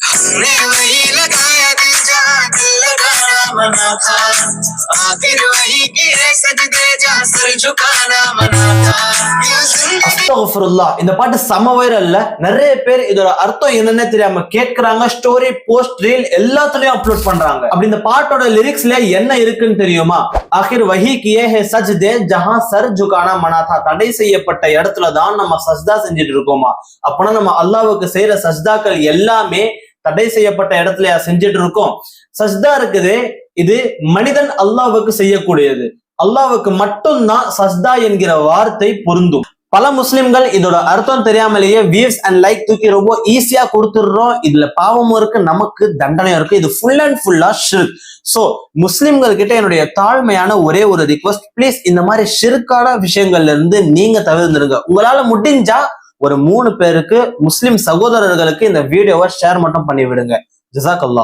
हमने वही लगाया दिल जहाँ दिल लगाना मना था, आखिर वही किए सजदे जहाँ सर झुकाना मना था। அஸ்தக்ஃபிருல்லாஹ். இந்த பாட்டு செம வைரல்ல. நிறைய பேர் இதோட அர்த்தம் என்னன்னே தெரியாம கேட்கறாங்க. ஸ்டோரி, போஸ்ட், ரீல் எல்லாத்துலயும் அப்லோட் பண்றாங்க. அப்படி இந்த பாட்டோட லிரிக்ஸ்ல என்ன இருக்குன்னு தெரியுமா? ஆகிர் வஹி கியே ஹே சஜ்தே ஜஹான் சர் ஜுகானா மனா தா. தடை செய்யப்பட்ட இடத்துல தான் நம்ம சஜ்தா செஞ்சுட்டு இருக்கோமா? அப்பனா நம்ம அல்லாஹ்வுக்கு செய்யற சஜ்தாக்கள் எல்லாமே தடை செய்யப்பட்ட இடத்துல செஞ்சுட்டு இருக்கோம். சஜ்தா இருக்குது, இது மனிதன் அல்லாஹ்வுக்கு செய்யக்கூடியது. அல்லாஹ்வுக்கு மட்டும்தான் சஜ்தா என்கிற வார்த்தை பொருந்தும். பல முஸ்லிம்கள் இதோட அர்த்தம் தெரியாமலேயே வியூஸ் அண்ட் லைக் தூக்கி ரொம்ப ஈஸியா கொடுத்துடுறோம். இதுல பாவமும் இருக்கு, நமக்கு தண்டனையும் இருக்கு. இது ஃபுல் அண்ட் ஃபுல்லா ஷிர்க். சோ முஸ்லிம்கள் கிட்ட என்னுடைய தாழ்மையான ஒரே ஒரு ரிக்வஸ்ட், பிளீஸ் இந்த மாதிரி ஷிர்கான விஷயங்கள்ல இருந்து நீங்க தவிர்த்துருங்க. உங்களால முடிஞ்சா ஒரு 3 பேருக்கு, முஸ்லிம் சகோதரர்களுக்கு இந்த வீடியோவை ஷேர் மட்டும் பண்ணி விடுங்க. ஜஸாக்கல்லாஹ்.